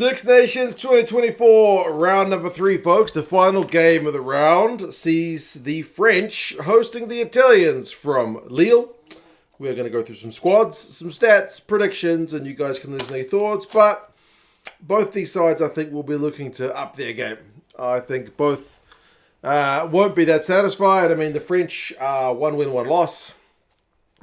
Six Nations 2024, round number 3, folks. The final game of the round sees the French hosting the Italians from Lille. We're going to go through some squads, some stats, predictions, and you guys can listen to your thoughts. But both these sides, I think, will be looking to up their game. I think both won't be that satisfied. I mean, the French, 1 win, 1 loss.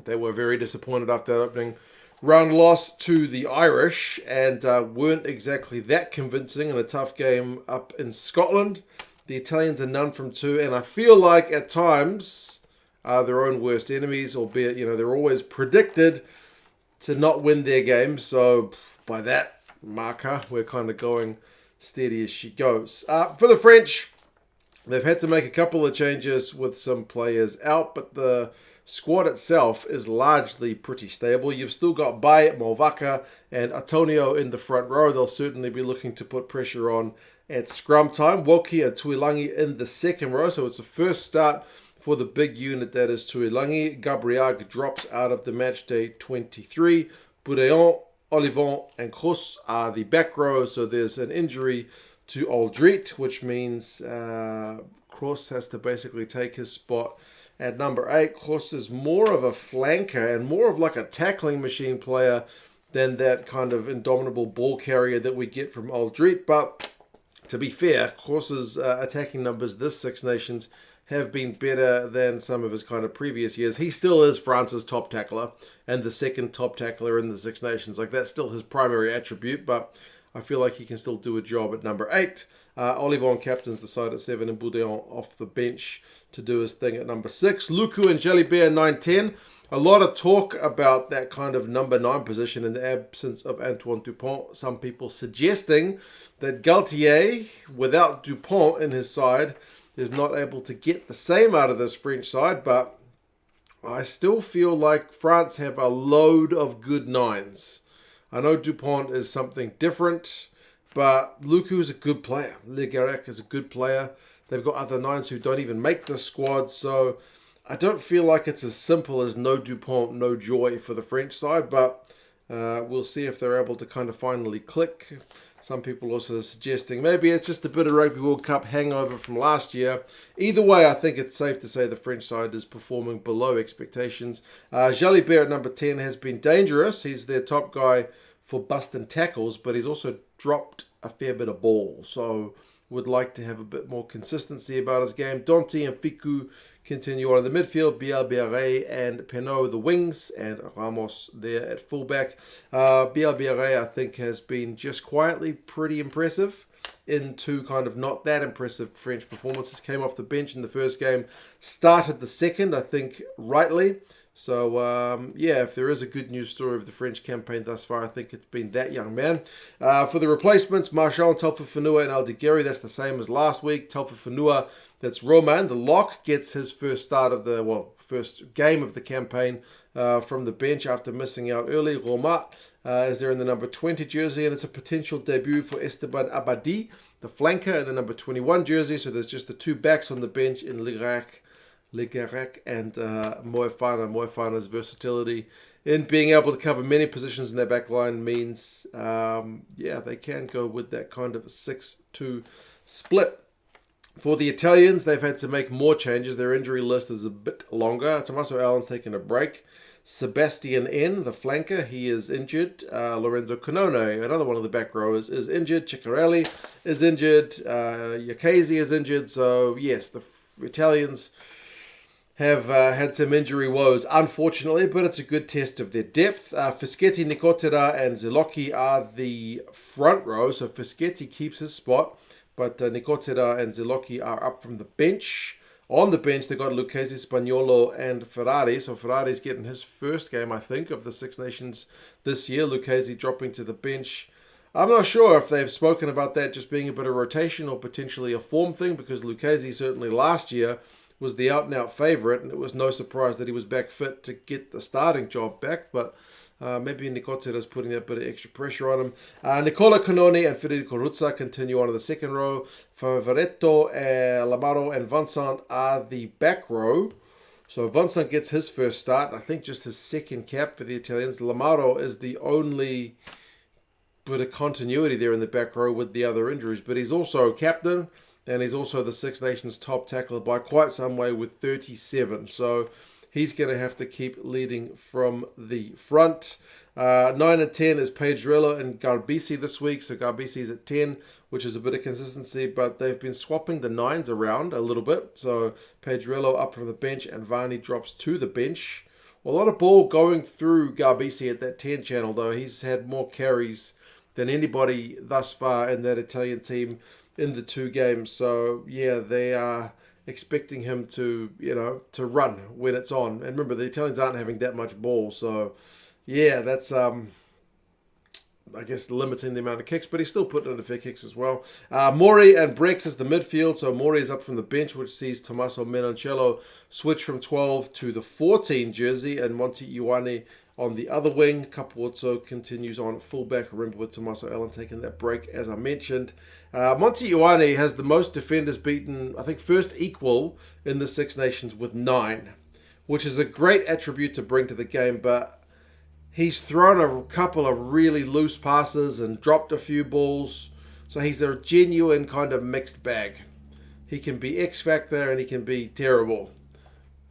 They were very disappointed after that opening round loss to the Irish and weren't exactly that convincing in a tough game up in Scotland. The Italians are none from 2, and I feel like at times are their own worst enemies, albeit, they're always predicted to not win their games. So by that marker, we're kind of going steady as she goes. For the French, they've had to make a couple of changes with some players out, but the squad itself is largely pretty stable. You've still got Baille, Mauvaka, and Atonio in the front row. They'll certainly be looking to put pressure on at scrum time. Woki and Tuilagi in the second row, so it's the first start for the big unit that is Tuilagi. Gabriel drops out of the match day 23. Boudehent, Ollivon, and Cros are the back row, so there's an injury to Aldrit, which means Cros has to basically take his spot at number 8. Cros is more of a flanker and more of like a tackling machine player than that kind of indomitable ball carrier that we get from Aldrit. But to be fair, Cros's attacking numbers this Six Nations have been better than some of his kind of previous years. He still is France's top tackler and the second top tackler in the Six Nations. Like, that's still his primary attribute, but I feel like he can still do a job at number 8. Ollivon captains the side at 7 and Boudehent off the bench to do his thing at number 6. Lucu and Jalibert 9-10. A lot of talk about that kind of number 9 position in the absence of Antoine Dupont. Some people suggesting that Galtier, without Dupont in his side, is not able to get the same out of this French side, but I still feel like France have a load of good 9s. I know Dupont is something different, but Lucu is a good player. Aldegheri is a good player. They've got other 9s who don't even make the squad, so I don't feel like it's as simple as no Dupont, no joy for the French side, but we'll see if they're able to kind of finally click. Some people also suggesting maybe it's just a bit of Rugby World Cup hangover from last year. Either way, I think it's safe to say the French side is performing below expectations. Jalibert at number 10 has been dangerous. He's their top guy for busting tackles, but he's also dropped a fair bit of ball. So would like to have a bit more consistency about his game. Danty and Fickou continue on in the midfield. Bielle-Biarrey and Penaud the wings, and Ramos there at fullback. Bielle-Biarrey, I think, has been just quietly pretty impressive in 2 kind of not that impressive French performances. Came off the bench in the first game, started the second, I think, rightly. So, if there is a good news story of the French campaign thus far, I think it's been that young man. For the replacements, Marchand, Taofifenua, and Aldegheri, that's the same as last week. Taofifenua, that's Roman. The lock gets his first start of first game of the campaign from the bench after missing out early. Romat is there in the number 20 jersey, and it's a potential debut for Esteban Abadi, the flanker, in the number 21 jersey. So there's just the 2 backs on the bench in Legarec and Moefana. Moefana's versatility in being able to cover many positions in their back line means, they can go with that kind of 6-2 split. For the Italians, they've had to make more changes. Their injury list is a bit longer. Tommaso Allen's taken a break. Sebastien N, the flanker, he is injured. Lorenzo Canone, another one of the back rowers, is injured. Ciccarelli is injured. Yakazi is injured. So, yes, the Italians have had some injury woes, unfortunately, but it's a good test of their depth. Fischetti, Nicotera, and Zeloki are the front row, so Fischetti keeps his spot, but Nicotera and Zeloki are up from the bench. On the bench, they've got Lucchese, Spagnolo, and Ferrari, so Ferrari's getting his first game, I think, of the Six Nations this year. Lucchese dropping to the bench. I'm not sure if they've spoken about that just being a bit of rotation or potentially a form thing, because Lucchese certainly last year was the out-and-out favourite, and it was no surprise that he was back fit to get the starting job back, but maybe Nicotera's putting that bit of extra pressure on him. Nicola Canoni and Federico Ruzza continue on to the second row. Favoretto, Lamaro, and Vincent are the back row. So Vincent gets his first start, I think just his second cap for the Italians. Lamaro is the only bit of continuity there in the back row with the other injuries. But he's also captain, and he's also the Six Nations top tackler by quite some way with 37. So he's going to have to keep leading from the front. 9 and 10 is Page-Relo and Garbisi this week. So Garbisi is at 10, which is a bit of consistency, but they've been swapping the 9s around a little bit. So Page-Relo up from the bench and Varney drops to the bench. A lot of ball going through Garbisi at that 10 channel, though. He's had more carries than anybody thus far in that Italian team in the 2 games. So, yeah, they are expecting him to, to run when it's on. And remember, the Italians aren't having that much ball. So, yeah, that's, I guess, limiting the amount of kicks. But he's still putting in a fair kicks as well. Mori and Brex is the midfield. So, Mori is up from the bench, which sees Tommaso Menoncello switch from 12 to the 14 jersey. And Monty Ioane on the other wing. Capuozzo continues on fullback. Remember, with Tommaso Allen taking that break, as I mentioned. Monty Ioane has the most defenders beaten, I think, first equal in the Six Nations with 9, which is a great attribute to bring to the game, but he's thrown a couple of really loose passes and dropped a few balls, so he's a genuine kind of mixed bag. He can be X Factor and he can be terrible.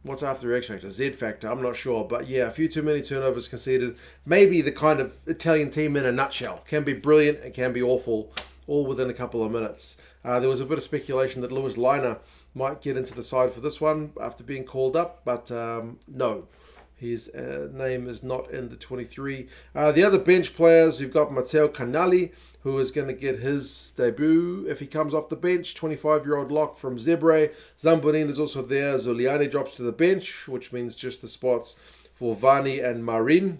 What's after X Factor? Z Factor? I'm not sure, but yeah, a few too many turnovers conceded. Maybe the kind of Italian team in a nutshell. Can be brilliant and can be awful, all within a couple of minutes. There was a bit of speculation that Lewis Liner might get into the side for this one after being called up, but no. His name is not in the 23. The other bench players, you've got Matteo Canali, who is going to get his debut if he comes off the bench. 25-year-old lock from Zebre. Zambonin is also there. Zuliani drops to the bench, which means just the spots for Vani and Marin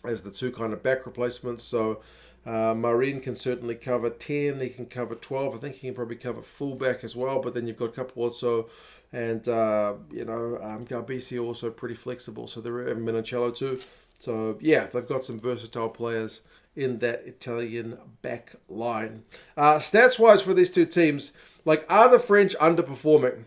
as the 2 kind of back replacements. So Marin can certainly cover 10. He can cover 12. I think he can probably cover fullback as well. But then you've got Capuozzo and, Garbisi also pretty flexible. So they're in Menoncello too. So, yeah, they've got some versatile players in that Italian back line. Stats-wise for these 2 teams, are the French underperforming?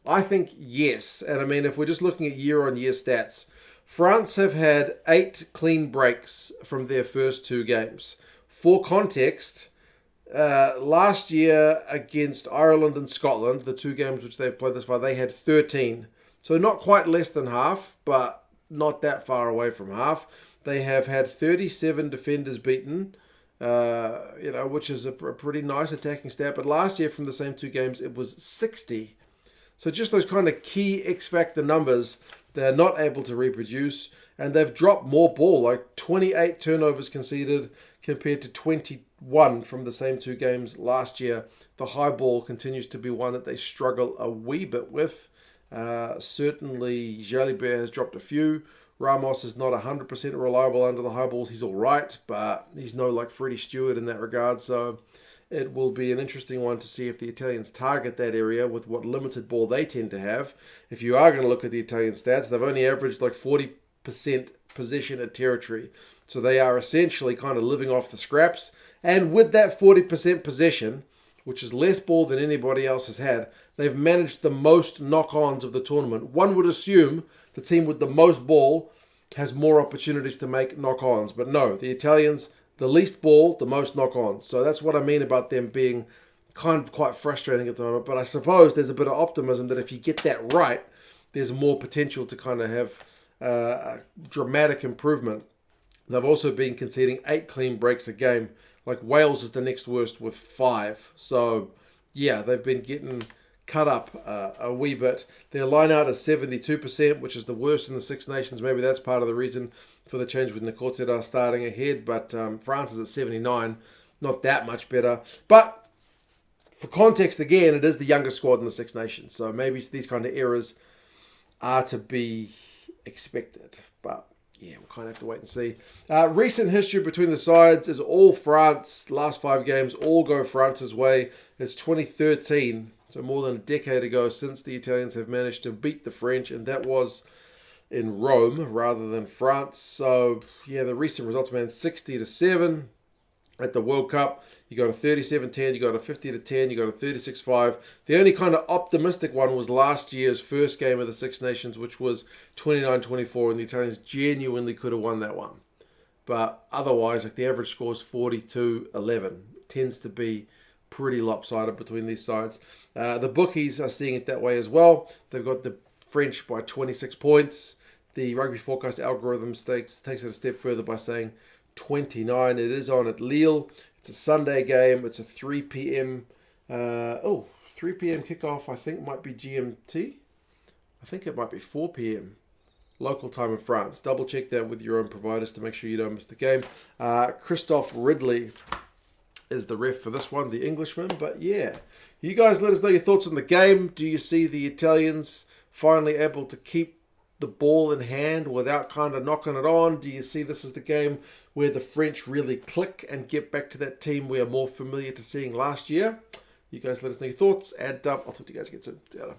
I think yes. And I mean, if we're just looking at year-on-year stats, France have had 8 clean breaks from their first 2 games. For context, last year against Ireland and Scotland, the 2 games which they've played this far, they had 13. So not quite less than half, but not that far away from half. They have had 37 defenders beaten, which is a pretty nice attacking stat. But last year from the same 2 games, it was 60. So just those kind of key X-factor numbers they're not able to reproduce. And they've dropped more ball, 28 turnovers conceded compared to 21 from the same 2 games last year. The high ball continues to be one that they struggle a wee bit with. Certainly, Jalibert has dropped a few. Ramos is not 100% reliable under the high balls. He's all right, but he's no Freddie Stewart in that regard. So it will be an interesting one to see if the Italians target that area with what limited ball they tend to have. If you are going to look at the Italian stats, they've only averaged 40% possession at territory. So they are essentially kind of living off the scraps. And with that 40% possession, which is less ball than anybody else has had, they've managed the most knock-ons of the tournament. One would assume the team with the most ball has more opportunities to make knock-ons. But no, the Italians, the least ball, the most knock-ons. So that's what I mean about them being kind of quite frustrating at the moment. But I suppose there's a bit of optimism that if you get that right, there's more potential to kind of have a dramatic improvement. They've also been conceding 8 clean breaks a game. Wales is the next worst with 5. So, yeah, they've been getting cut up a wee bit. Their line out is 72%, which is the worst in the Six Nations. Maybe that's part of the reason for the change with Nicotera starting ahead. But France is at 79. Not that much better. But for context, again, it is the youngest squad in the Six Nations. So maybe these kind of errors are to be expected. But yeah, we'll kind of have to wait and see. Recent history between the sides is all France. Last 5 games all go France's way. It's 2013, so more than a decade ago since the Italians have managed to beat the French, and that was in Rome rather than France. So yeah, the recent results, man, 60-7 at the World Cup. You got a 37-10, you got a 50-10, you got a 36-5. The only kind of optimistic one was last year's first game of the Six Nations, which was 29-24, and the Italians genuinely could have won that one. But otherwise, like the average score is 42-11. Tends to be pretty lopsided between these sides. The bookies are seeing it that way as well. They've got the French by 26 points. The Rugby Forecast algorithm takes it a step further by saying 29. It is on at Lille. It's a Sunday game. It's a 3 p.m. 3 p.m. kickoff. I think might be GMT. I think it might be 4 p.m. local time in France. Double check that with your own providers to make sure you don't miss the game. Christophe Ridley is the ref for this one, the Englishman. But yeah, you guys let us know your thoughts on the game. Do you see the Italians finally able to keep the ball in hand without kind of knocking it on? Do you see this as the game where the French really click and get back to that team we are more familiar to seeing last year? You guys let us know your thoughts, and I'll talk to you guys again soon. See you later.